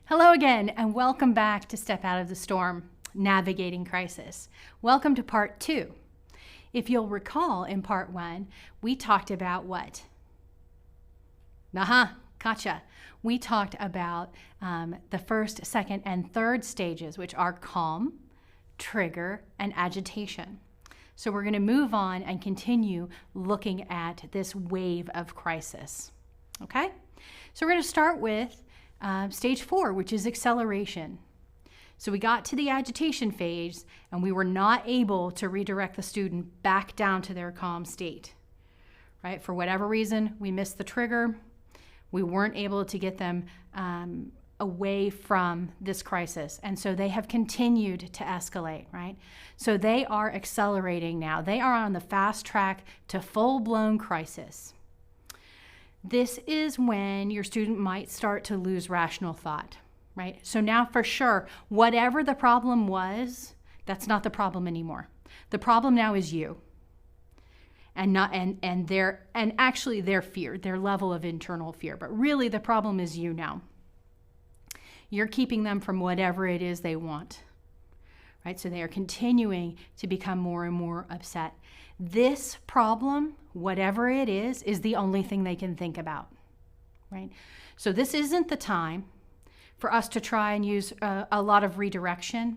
Hello again, and welcome back to Step Out of the Storm, Navigating Crisis. Welcome to part 2. If you'll recall, in part 1, we talked about what? Gotcha. We talked about the first, second, and third stages, which are calm, trigger, and agitation. So we're going to move on and continue looking at this wave of crisis. Okay? So we're going to start with stage 4, which is acceleration. So we got to the agitation phase and we were not able to redirect the student back down to their calm state, right? For whatever reason, we missed the trigger. We weren't able to get them away from this crisis. And so they have continued to escalate, right? So they are accelerating now. They are on the fast track to full-blown crisis. This is when your student might start to lose rational thought, right? So now for sure, whatever the problem was, that's not the problem anymore. The problem now is you. And actually their fear, their level of internal fear. But really the problem is you now. You're keeping them from whatever it is they want, right? So they are continuing to become more and more upset. This problem, whatever it is the only thing they can think about, right? So this isn't the time for us to try and use a lot of redirection,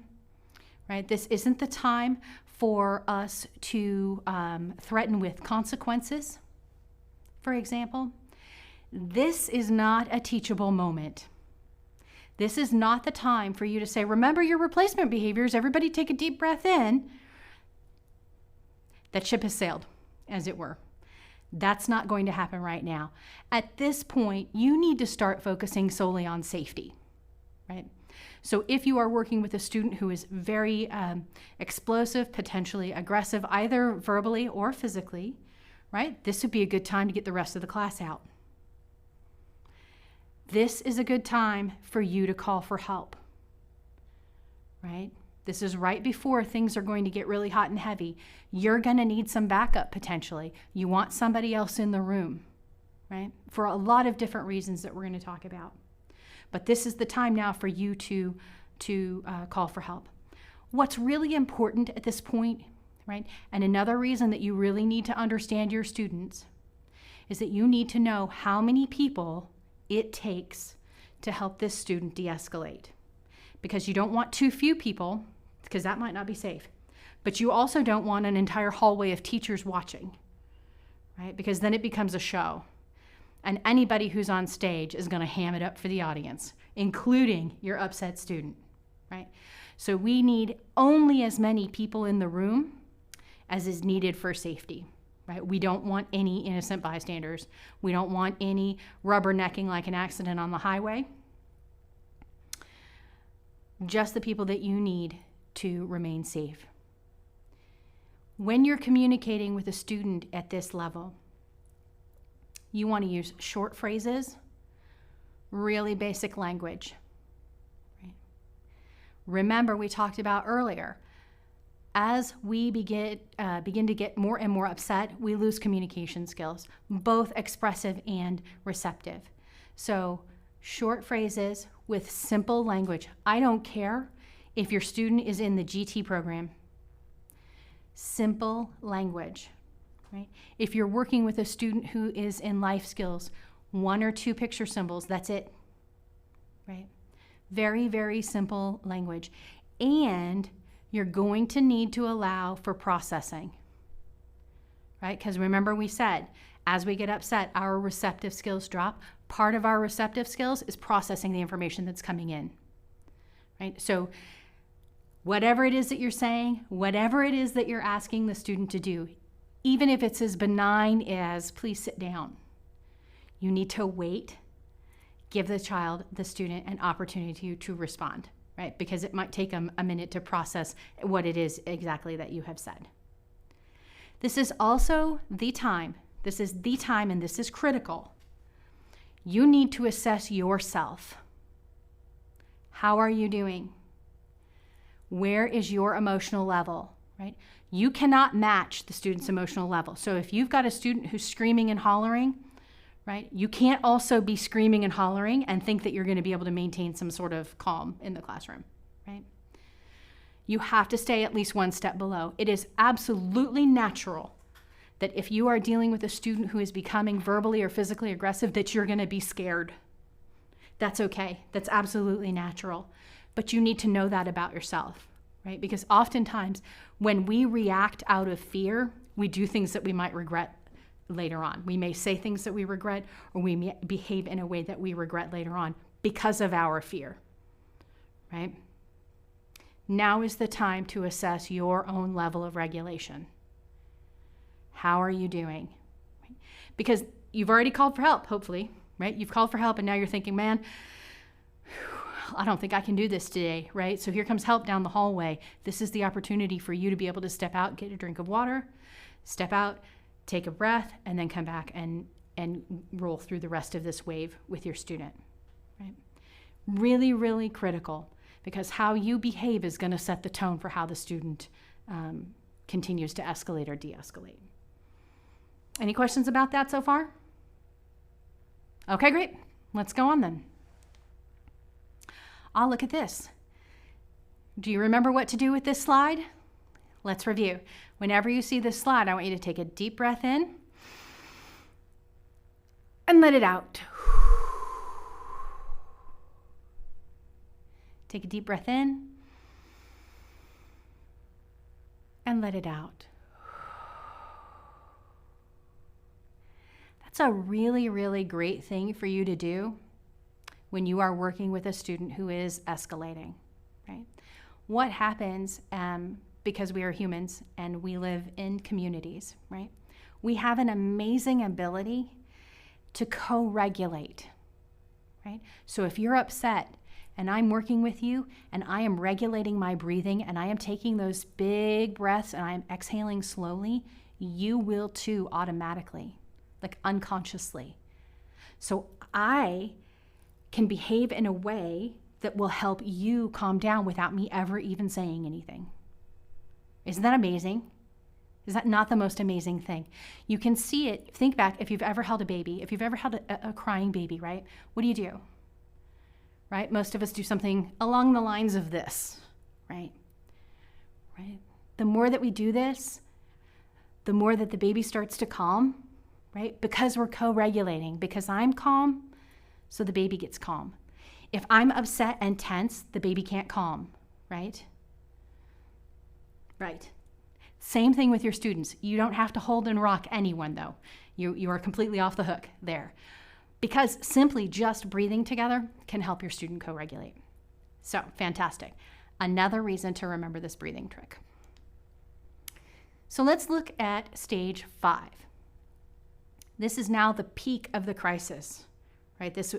right? This isn't the time for us to threaten with consequences, for example. This is not a teachable moment. This is not the time for you to say, remember your replacement behaviors, everybody take a deep breath in. That ship has sailed, as it were. That's not going to happen right now. At this point, you need to start focusing solely on safety, right? So if you are working with a student who is very explosive, potentially aggressive, either verbally or physically, right? This would be a good time to get the rest of the class out. This is a good time for you to call for help, right? This is right before things are going to get really hot and heavy. You're going to need some backup potentially. You want somebody else in the room, right? For a lot of different reasons that we're going to talk about. But this is the time now for you to call for help. What's really important at this point, right? And another reason that you really need to understand your students is that you need to know how many people it takes to help this student de-escalate. Because you don't want too few people, because that might not be safe. But you also don't want an entire hallway of teachers watching, right? Because then it becomes a show. And anybody who's on stage is going to ham it up for the audience, including your upset student, right? So we need only as many people in the room as is needed for safety, right? We don't want any innocent bystanders. We don't want any rubbernecking like an accident on the highway. Just the people that you need to remain safe. When you're communicating with a student at this level, you want to use short phrases, really basic language. Right? Remember, we talked about earlier, as we begin to get more and more upset, we lose communication skills, both expressive and receptive. So short phrases with simple language. I don't care if your student is in the GT program. Simple language, right? If you're working with a student who is in life skills, 1 or 2 picture symbols, that's it, right? Very, very simple language. And you're going to need to allow for processing, right? Because remember we said, as we get upset, our receptive skills drop. Part of our receptive skills is processing the information that's coming in, right? So whatever it is that you're saying, whatever it is that you're asking the student to do, even if it's as benign as please sit down, you need to wait, give the student an opportunity to respond, right? Because it might take them a minute to process what it is exactly that you have said. This is also the time. This is the time, and this is critical. You need to assess yourself. How are you doing? Where is your emotional level, right? You cannot match the student's emotional level. So if you've got a student who's screaming and hollering, right? You can't also be screaming and hollering and think that you're going to be able to maintain some sort of calm in the classroom, right? You have to stay at least one step below. It is absolutely natural that if you are dealing with a student who is becoming verbally or physically aggressive, that you're going to be scared. That's okay. That's absolutely natural. But you need to know that about yourself, right? Because oftentimes when we react out of fear, we do things that we might regret later on. We may say things that we regret, or we may behave in a way that we regret later on because of our fear, right? Now is the time to assess your own level of regulation. How are you doing? Because you've already called for help, hopefully, right? You've called for help and now you're thinking, man, I don't think I can do this today, right? So here comes help down the hallway. This is the opportunity for you to be able to step out, get a drink of water, step out, take a breath, and then come back and roll through the rest of this wave with your student, right? Really, really critical, because how you behave is going to set the tone for how the student continues to escalate or de-escalate. Any questions about that so far? Okay, great. Let's go on then. Look at this. Do you remember what to do with this slide? Let's review. Whenever you see this slide, I want you to take a deep breath in and let it out. Take a deep breath in and let it out. That's a really, really great thing for you to do when you are working with a student who is escalating, right? What happens, because we are humans and we live in communities, right? We have an amazing ability to co-regulate, right? So if you're upset and I'm working with you and I am regulating my breathing and I am taking those big breaths and I am exhaling slowly, you will too automatically, like unconsciously. So I can behave in a way that will help you calm down without me ever even saying anything. Isn't that amazing? Is that not the most amazing thing? You can see it. Think back, if you've ever held a baby, if you've ever held a crying baby, right? What do? Right? Most of us do something along the lines of this, right? Right? The more that we do this, the more that the baby starts to calm, right? Because we're co-regulating, because I'm calm, so the baby gets calm. If I'm upset and tense, the baby can't calm, right? Right. Same thing with your students. You don't have to hold and rock anyone, though. You are completely off the hook there. Because simply just breathing together can help your student co-regulate. So, fantastic. Another reason to remember this breathing trick. So let's look at stage 5. This is now the peak of the crisis, right? This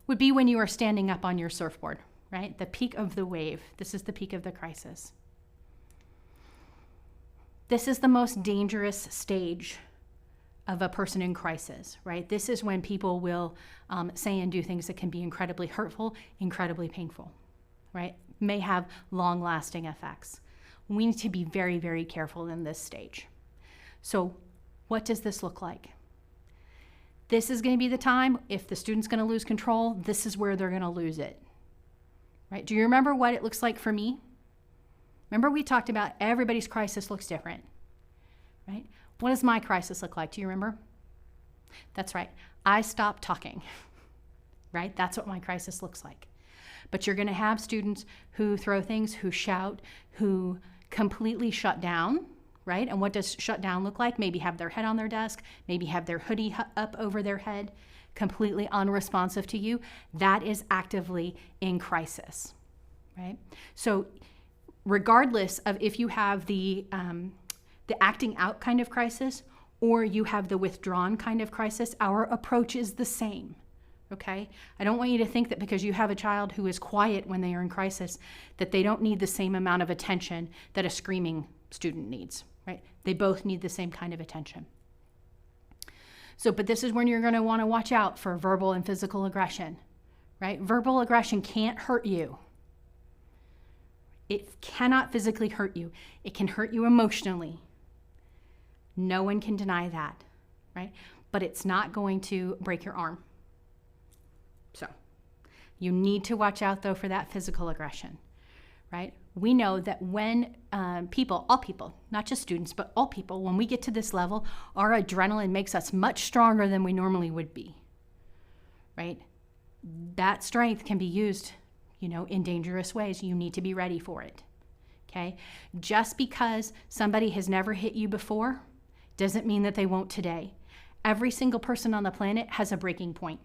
would be when you are standing up on your surfboard, right? The peak of the wave. This is the peak of the crisis. This is the most dangerous stage of a person in crisis, right? This is when people will say and do things that can be incredibly hurtful, incredibly painful, right? May have long-lasting effects. We need to be very, very careful in this stage. So what does this look like? This is going to be the time, if the student's going to lose control, this is where they're going to lose it, right? Do you remember what it looks like for me? Remember we talked about everybody's crisis looks different, right? What does my crisis look like? Do you remember? That's right. I stop talking, right? That's what my crisis looks like. But you're going to have students who throw things, who shout, who completely shut down, right? And what does shut down look like? Maybe have their head on their desk, maybe have their hoodie up over their head, completely unresponsive to you. That is actively in crisis, right? So regardless of if you have the acting out kind of crisis or you have the withdrawn kind of crisis, our approach is the same, okay? I don't want you to think that because you have a child who is quiet when they are in crisis, that they don't need the same amount of attention that a screaming student needs, right? They both need the same kind of attention. So, but this is when you're going to want to watch out for verbal and physical aggression, right? Verbal aggression can't hurt you. It cannot physically hurt you. It can hurt you emotionally. No one can deny that, right? But it's not going to break your arm. So you need to watch out, though, for that physical aggression, right? We know that when all people, not just students, but all people, when we get to this level, our adrenaline makes us much stronger than we normally would be, right? That strength can be used, in dangerous ways. You need to be ready for it, okay? Just because somebody has never hit you before doesn't mean that they won't today. Every single person on the planet has a breaking point.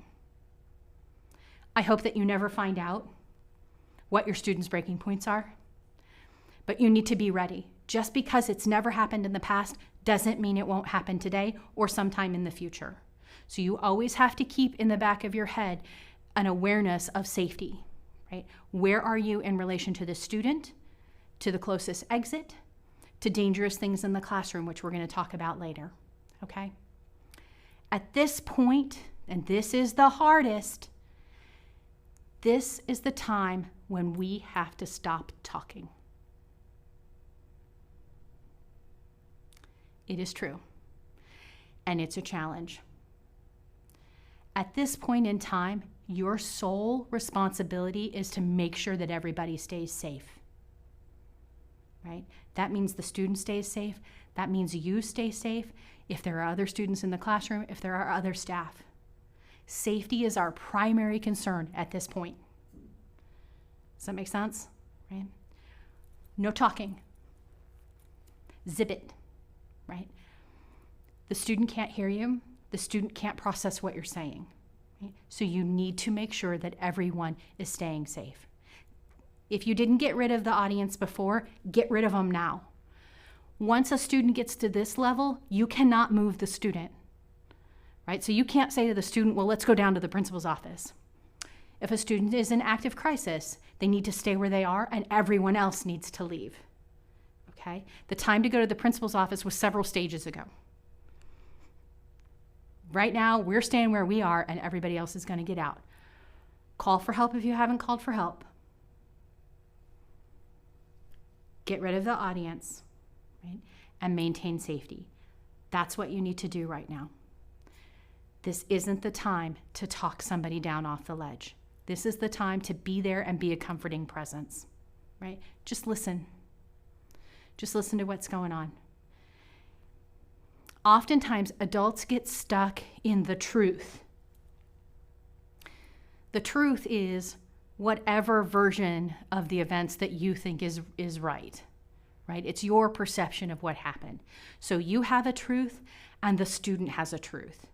I hope that you never find out what your students' breaking points are, but you need to be ready. Just because it's never happened in the past doesn't mean it won't happen today or sometime in the future. So you always have to keep in the back of your head an awareness of safety, right? Where are you in relation to the student, to the closest exit, to dangerous things in the classroom, which we're going to talk about later, okay? At this point, and this is the hardest, this is the time when we have to stop talking. It is true, and it's a challenge. At this point in time, your sole responsibility is to make sure that everybody stays safe, right? That means the student stays safe. That means you stay safe. If there are other students in the classroom, if there are other staff. Safety is our primary concern at this point. Does that make sense? Right? No talking. Zip it, right? The student can't hear you. The student can't process what you're saying. Right? So you need to make sure that everyone is staying safe. If you didn't get rid of the audience before, get rid of them now. Once a student gets to this level, you cannot move the student, right? So you can't say to the student, well, let's go down to the principal's office. If a student is in active crisis, they need to stay where they are and everyone else needs to leave, okay? The time to go to the principal's office was several stages ago. Right now, we're staying where we are and everybody else is going to get out. Call for help if you haven't called for help. Get rid of the audience, right? And maintain safety. That's what you need to do right now. This isn't the time to talk somebody down off the ledge. This is the time to be there and be a comforting presence, right? Just listen. Just listen to what's going on. Oftentimes, adults get stuck in the truth. The truth is whatever version of the events that you think is right? It's your perception of what happened. So you have a truth and the student has a truth.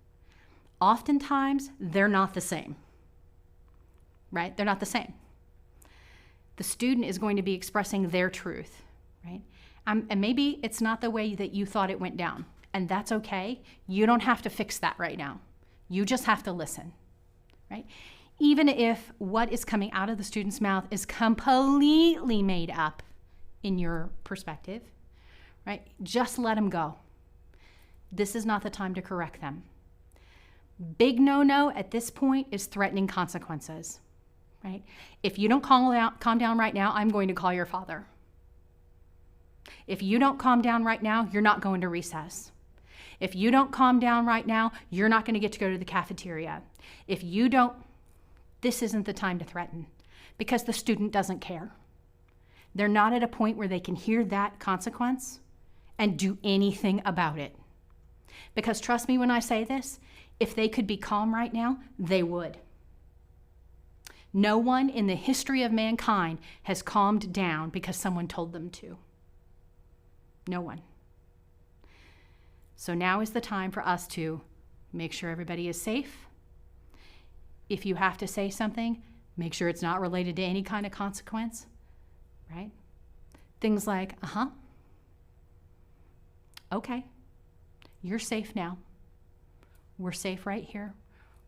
Oftentimes, they're not the same, right? They're not the same. The student is going to be expressing their truth, right? And maybe it's not the way that you thought it went down, and that's okay. You don't have to fix that right now. You just have to listen, right? Even if what is coming out of the student's mouth is completely made up in your perspective, right? Just let them go. This is not the time to correct them. Big no-no at this point is threatening consequences, right? If you don't calm down right now, I'm going to call your father. If you don't calm down right now, you're not going to recess. If you don't calm down right now, you're not going to get to go to the cafeteria. If you don't, this isn't the time to threaten because the student doesn't care. They're not at a point where they can hear that consequence and do anything about it. Because trust me when I say this, if they could be calm right now, they would. No one in the history of mankind has calmed down because someone told them to. No one. So now is the time for us to make sure everybody is safe. If you have to say something, make sure it's not related to any kind of consequence, right? Things like, okay, you're safe now. We're safe right here.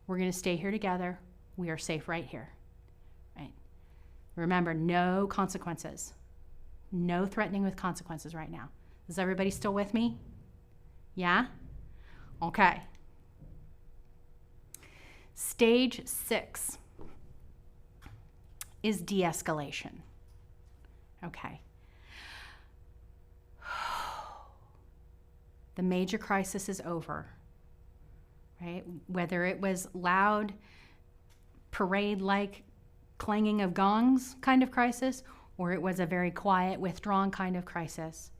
We're going to stay here together. We are safe right here, right? Remember, no consequences. No threatening with consequences right now. Is everybody still with me? Yeah? Okay. Stage 6 is de-escalation. Okay. The major crisis is over. right? Whether it was loud, parade-like clanging of gongs kind of crisis, or it was a very quiet, withdrawn kind of crisis.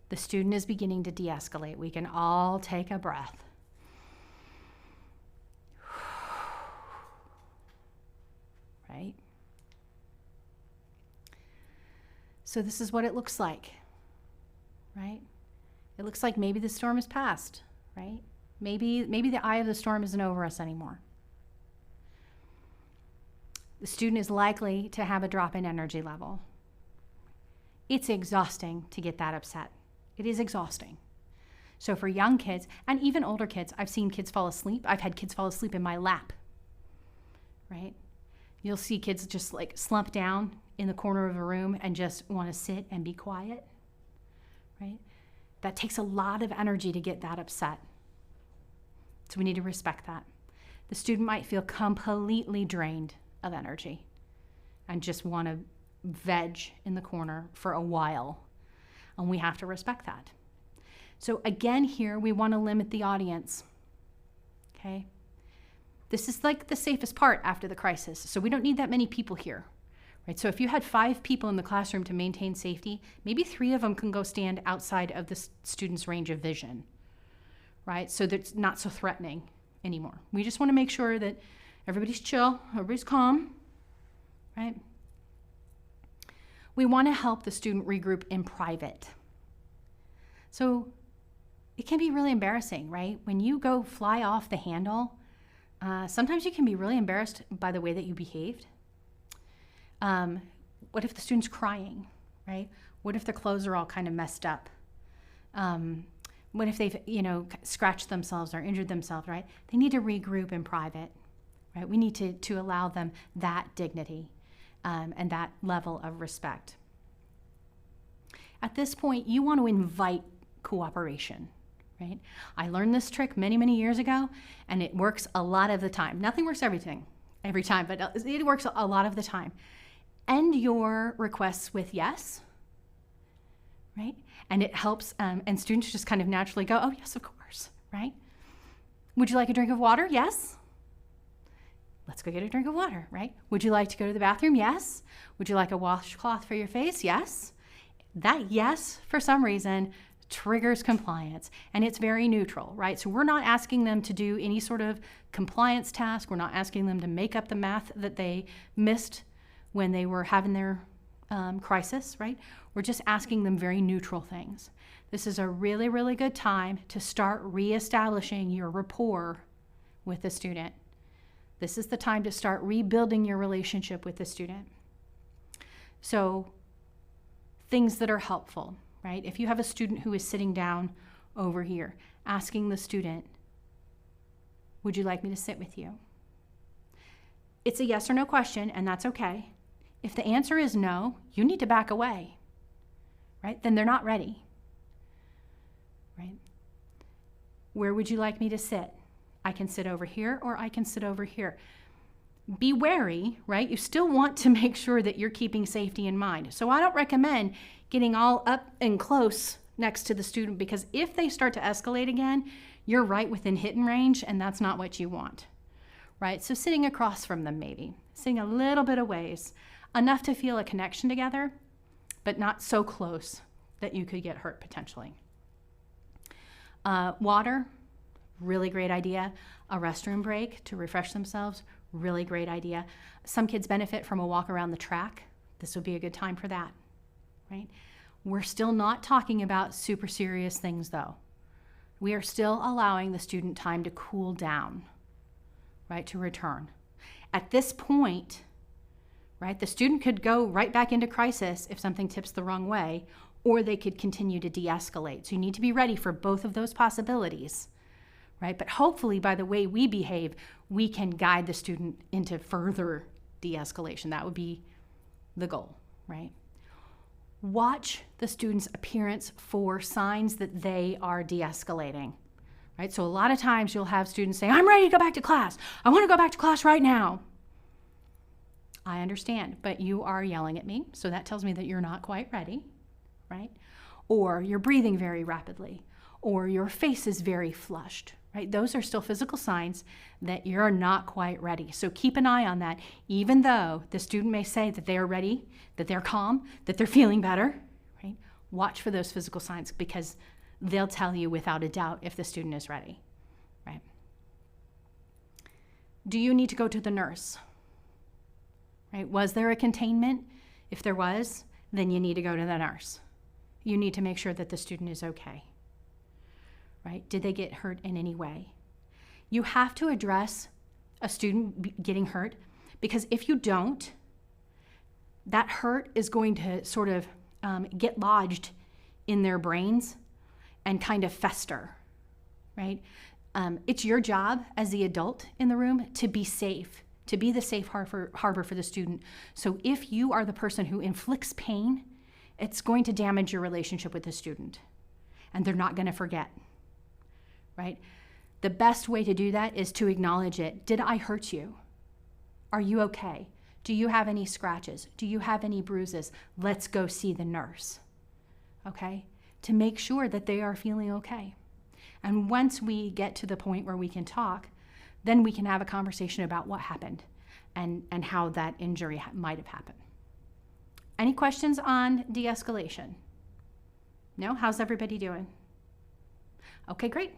The student is beginning to de-escalate. We can all take a breath. Right? So this is what it looks like, right? It looks like maybe the storm is past, right? Maybe the eye of the storm isn't over us anymore. The student is likely to have a drop in energy level. It's exhausting to get that upset. It is exhausting. So for young kids, and even older kids, I've seen kids fall asleep. I've had kids fall asleep in my lap, right? You'll see kids just like slump down in the corner of a room and just want to sit and be quiet, right? That takes a lot of energy to get that upset. So we need to respect that. The student might feel completely drained of energy and just want to veg in the corner for a while. And we have to respect that. So again, here we want to limit the audience, okay? This is like the safest part after the crisis. So we don't need that many people here, right? So if you had 5 people in the classroom to maintain safety, maybe 3 of them can go stand outside of the student's range of vision, right? So that's not so threatening anymore. We just want to make sure that everybody's chill, everybody's calm, right? We want to help the student regroup in private. So it can be really embarrassing, right? When you go fly off the handle, sometimes you can be really embarrassed by the way that you behaved. What if the student's crying, right? What if their clothes are all kind of messed up? What if they've, scratched themselves or injured themselves, right? They need to regroup in private, right? We need to allow them that dignity and that level of respect. At this point, you want to invite cooperation, right? I learned this trick many, many years ago, and it works a lot of the time. Nothing works every time, but it works a lot of the time. End your requests with yes, right? And it helps, and students just kind of naturally go, oh, yes, of course, right? Would you like a drink of water? Yes. Let's go get a drink of water, right? Would you like to go to the bathroom? Yes. Would you like a washcloth for your face? Yes. That yes, for some reason, triggers compliance, and it's very neutral, right? So we're not asking them to do any sort of compliance task. We're not asking them to make up the math that they missed when they were having their crisis, right? We're just asking them very neutral things. This is a really, really good time to start reestablishing your rapport with the student. This is the time to start rebuilding your relationship with the student. So things that are helpful, right? If you have a student who is sitting down over here, asking the student, would you like me to sit with you? It's a yes or no question, and that's okay. If the answer is no, you need to back away, right? Then they're not ready, right? Where would you like me to sit? I can sit over here, or I can sit over here. Be wary, right? You still want to make sure that you're keeping safety in mind. So I don't recommend getting all up and close next to the student, because if they start to escalate again, you're right within hitting range, and that's not what you want, right? So sitting across from them, maybe sitting a little bit of ways, enough to feel a connection together, but not so close that you could get hurt potentially. Water, really great idea. A restroom break to refresh themselves, really great idea. Some kids benefit from a walk around the track. This would be a good time for that, right? We're still not talking about super serious things though. We are still allowing the student time to cool down, right, to return. At this point, right, the student could go right back into crisis if something tips the wrong way, or they could continue to de-escalate. So you need to be ready for both of those possibilities, right? But hopefully by the way we behave, we can guide the student into further de-escalation. That would be the goal, right? Watch the student's appearance for signs that they are de-escalating, right? So a lot of times you'll have students say, I'm ready to go back to class. I want to go back to class right now. I understand, but you are yelling at me, so that tells me that you're not quite ready, right? Or you're breathing very rapidly, or your face is very flushed, right? right? Those are still physical signs that you're not quite ready. So keep an eye on that, even though the student may say that they are ready, that they're calm, that they're feeling better, right? Watch for those physical signs because they'll tell you without a doubt if the student is ready, right? Do you need to go to the nurse? Right? Was there a containment? If there was, then you need to go to the nurse. You need to make sure that the student is okay, right? Did they get hurt in any way? You have to address a student getting hurt because if you don't, that hurt is going to sort of get lodged in their brains and kind of fester, right? It's your job as the adult in the room to be safe, to be the safe harbor for the student. So if you are the person who inflicts pain, it's going to damage your relationship with the student, and they're not going to forget, right? The best way to do that is to acknowledge it. Did I hurt you? Are you okay? Do you have any scratches? Do you have any bruises? Let's go see the nurse, okay? To make sure that they are feeling okay. And once we get to the point where we can talk, then we can have a conversation about what happened and how that injury might have happened. Any questions on de-escalation? No? How's everybody doing? Okay, great.